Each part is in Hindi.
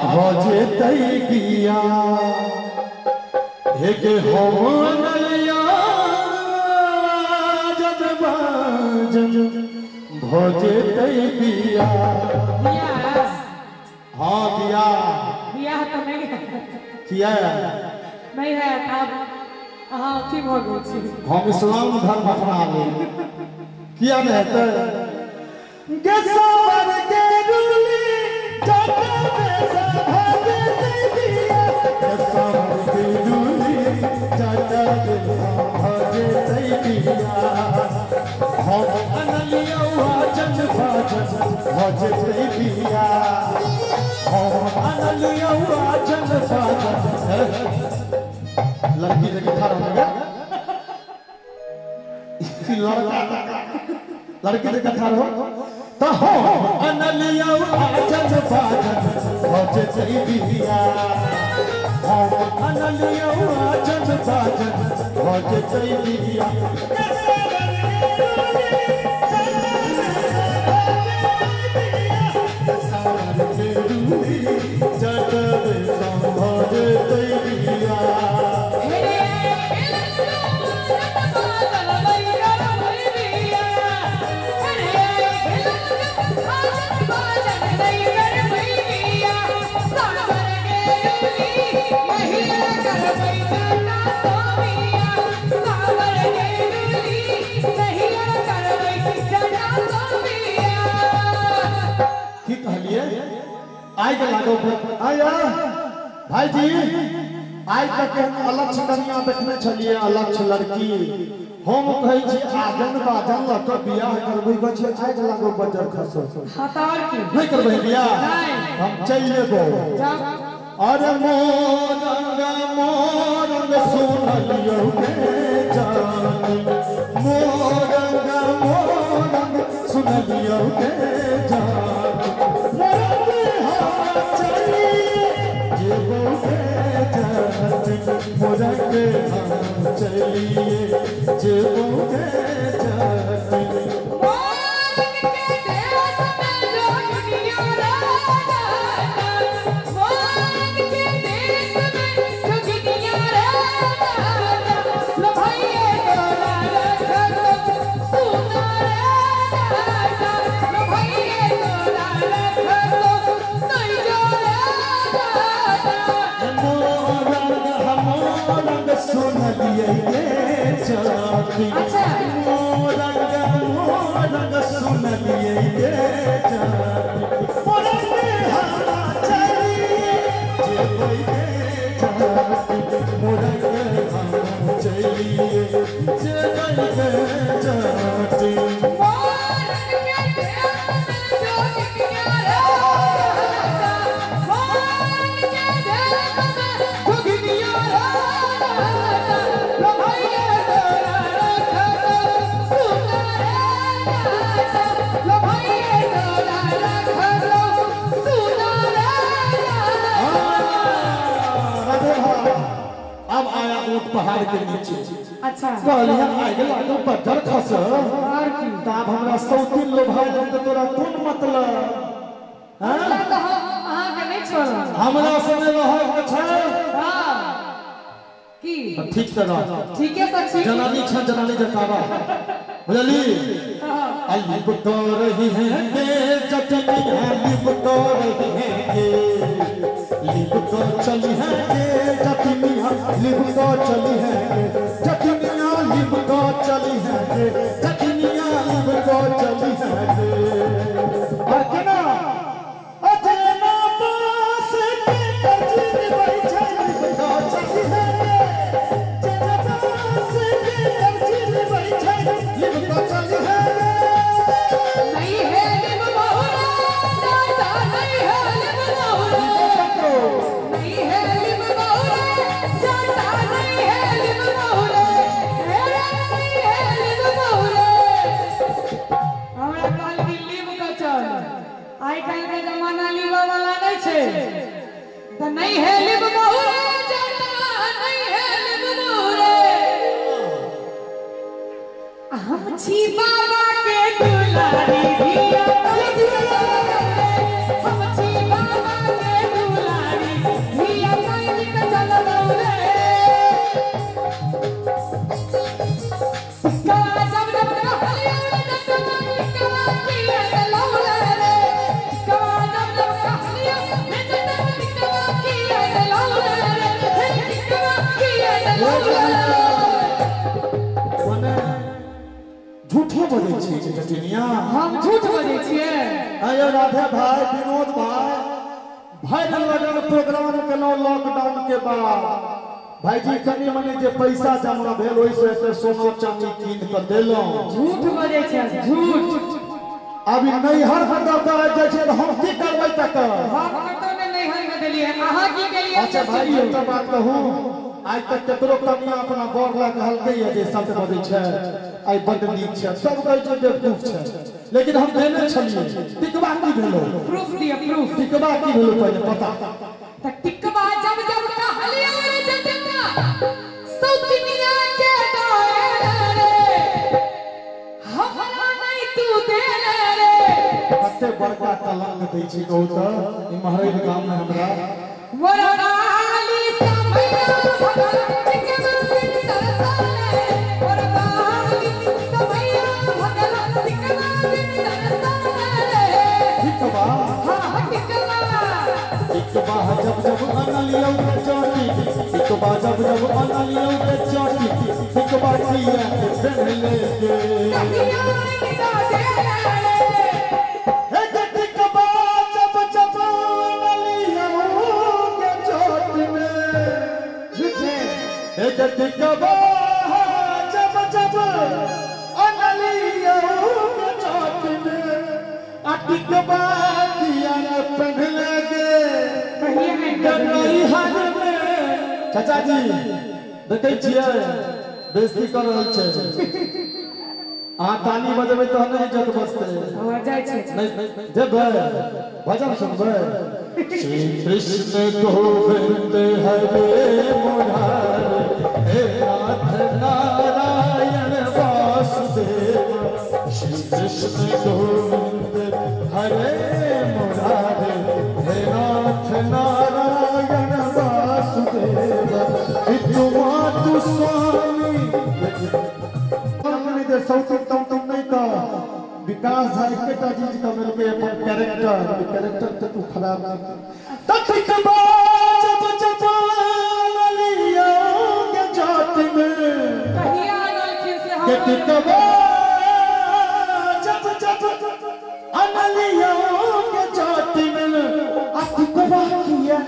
भजे तई पिया हे के हम नलिया जजबा भजे तई पिया। हाँ दिया तो नहीं किया नहीं है तब हाँ ठीक हो गई। हम इस्लाम धर्म अपना ले किया नहीं तो गसवर के रूली जाता पैसा भागे दिया गसवर के रूली जाता पैसा भागे दिया। हम अनलिया वाजन वाजन भजे दिया हम अनलिया वाजन वाजन। लड़की जगह खड़ा होगा लड़की जगह खड़ा हो तो हो अनलिया आजन बाजन भजे दिया हम अनलिया आजन बाजन भजे दिया। आई के लागो आया भाई जी आज तक हम अलग कन्या देखने छलिए अलग लड़की हम कहे छी आजन बाजन लक बियाह करबै गो छै आज के लागो बजर खसो हतार की नहीं करबै बियाह हम चल लेबो। अरे मोरंग सुनलियो के जान मोरंग सुनलियो के जान मुरंगे हम चलिए जेबों के जाते अच्छा मोरंग सुन लिए मोरंग हम चलिए जाते पहाड़ के नीचे। अच्छा कहलिया आगे लागो बजर खस और की ताब हमरा सौतीन लो भाई तो तोरा कौन मतलब हां तो हां के नहीं छोड़ हमरा संगे रह के छै हां की ठीक से रह ठीक है सच्ची जनानी छ जनानी जकावा बुझली अली तो रही है के जटनी अली तो रही है के लिप तो चली है के जटनी लिप तो चली है के जटनिया लिप तो चली है के जटनिया लिप तो चली है के अजना अजना पास के कजी बैठे लिप तो चली है के जना पास के कजी बैठे लिप तो चली है नहीं है लिप बहुरा दादा नहीं है लिप बहुरा नहीं है लिप बहुरा दादा नहीं है लिप बहुरा नहीं है लिप बहुरा झूठनिया हम झूठ बोले छिए। अरे राधे भाई, विनोद भाई, भर लगन प्रोग्राम केलो लॉकडाउन के बाद। भाईजी कनी मनी जे पैसा जमा भेल ओइ से सोना चांदी कीन के देलो। झूठ बोले छिए, झूठ। अभी नैहर में दबा जाय छै त हम की करबै तक। हम कतो ने नैहर में देलिए, अहाँ की केलिए? अच्छा भाई एकटा बात कहूं, आज तक केकरो कनिया अपना बर ला कहलकै है जे सत्य बजै छै, आई बड नीक छै, सब कहै छै बेवकूफ छै, लेकिन हम देने छलिए। टिकवा की भेलो? प्रूफ दिए, प्रूफ। टिकवा की भेलो पहले पता? त टिकवा जब जब कहलिए रे जतना सौतिनिया के दाए रे, हमरा नहीं तू दे रे। कते बड़का कलंक दै छै कहू त ई महरैल गांव में हमरा। वरदाली समैया भगल टिकवा सिंह सरसाले, वरदाली समैया भगल टिकवा सिंह सरसाले। टिकवा हां टिकवा। टिकवा जब जब अनलियो के चोटी, टिकवा जब जब अनलियो के चोटी, टिकवा किया पहले के कहिया निदा दे रे। हे टिकवा जब जब अनलियो के चोटी में झूठे। हे टिकवा जब जब अनलियो के चोटी में आ टिकवा किया पहले के कहिए नहीं गंगई हर में। चाचा जी देखै छियै बेइज्जती कर रहल छै। अहाँ ताली बजेबै तहन ने इज्जत बचतै। हो जाय छै। नहीं जेबै भजन सुनबै। श्री कृष्ण गोविंद हरे मुरारी, हे नाथ नारायण वासुदेव। श्री कृष्ण गोविंद हरे मुरारी, हे नाथ नारायण वासुदेव। तु स्वामी दे सौती तुम नहीं का विकास है एकटा चीज का मेरे के अपन कैरेक्टर तो तू खराब तक जब जब लिया के जात में कहिया गलती से के हम टिकवा जब जब अनलिया के जात में अटकवा किया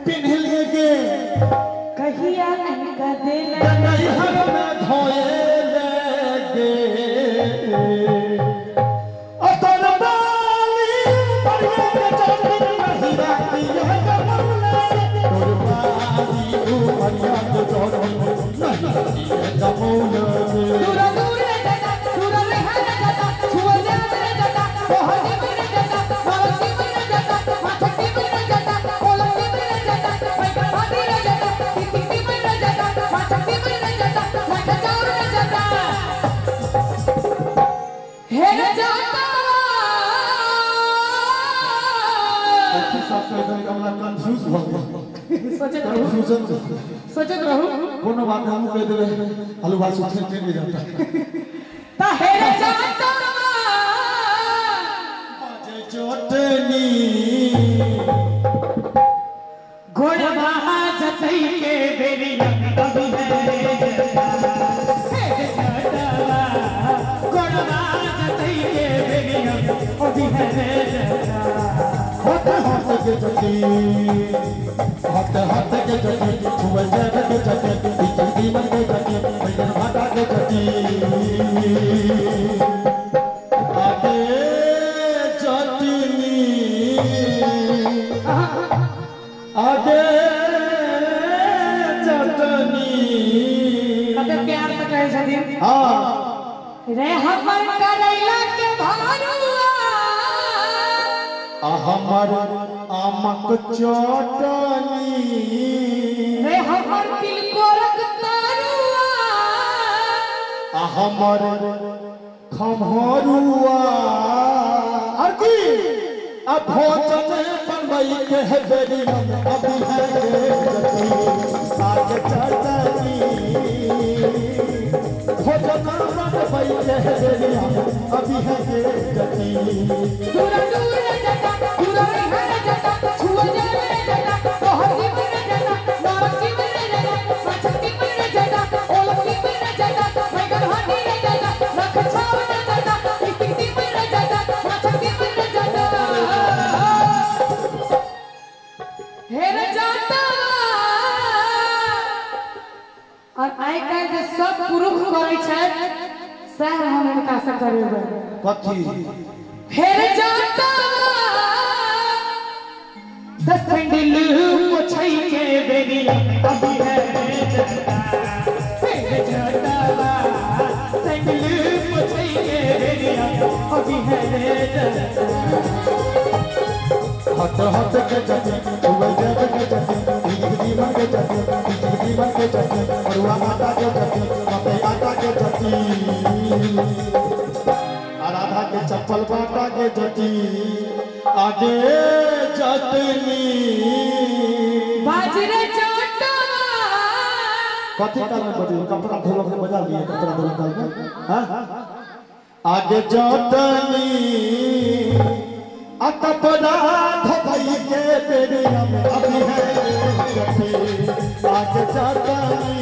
पिन्ह लेगे कहिया अनका दिल गंगई हर में धोए लेगे। अतर बाली बढ़िया के जाति नहीं राती यह कमौला। तोर बाली बढ़िया के जाति नहीं राती यह कमौला। दूर दूर रे जटा दूर रे हर जटा छुआ जा रे जटा पहले रे जटा मालती रे जटा माछती रे जटा कोलती रे जटा पैका भाती रे जटा टिटी रे जटा माछती रे जटा लाटा चाउर रे जटा हे रे जटा। सब से एकदम कंफ्यूज हो गया। सोचत रहू, कंफ्यूजन सोचत रहू। कोनो बात हम कह देबे हलवा सुखे नहीं जाता। ता हे रे जटा बाजे चोटनी घोड़वा जतई के बेरी कभी है हे जटवा घोड़वा जतई के बेरी कभी है। हाथ के जटी हाथ के जटी छुए जब के जटी इतनी मन के जटी बैगन भाटा के जटी आगे जटनी आगे जटनी कते प्यार से कहे छथिन हाँ रे हमर करैला के भारुआ हमर आमक चटनी रे हमर तिलकोरक तरुआ हमर खमहरुआ अकी अब भोजन बनबई के है बेरी अभी है जती आगे चटनी भोजन बनबई के है बेरी अभी है जती। दूर दूर रे जटा दूर रे हर जटा छुआ जा रे जटा पहली रे जटा मारती रे जटा माछती रे जटा ओलती रे जटा पैकर हाथी रे जटा रख छाव रे जटा टिटी करे छै सर हम इनका से करेबे कथी हेर जाता दस दिल पोछै के बेरिया अभी है हेर जाता दिल पोछै के बेरिया अभी है हट हट के जति हुए जब के जति बिजली बन के जति बिजली बन के जति बरुआ आटा के जति मते आटा के जति आराधा के चप्पल बाटा के जति आगे जतनी बाजरे चाटा कथी काल में बजे कपड़ा धोलक से बजा दिए कपड़ा धोलक काल में हां आगे जतनी कपड़ा धोई के बेरिया में अभी है जति आगे जतनी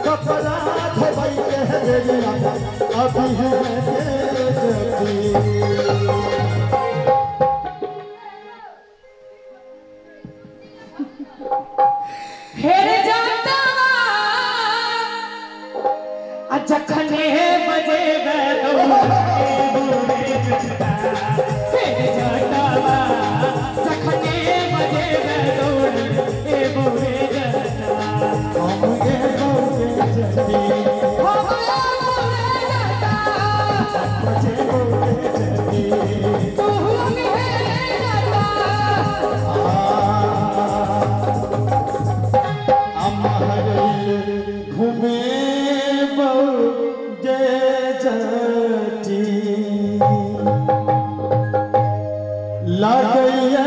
कपड़ा धोई के बेरिया में अभी है जति हेर जाता जखने बजे लागैया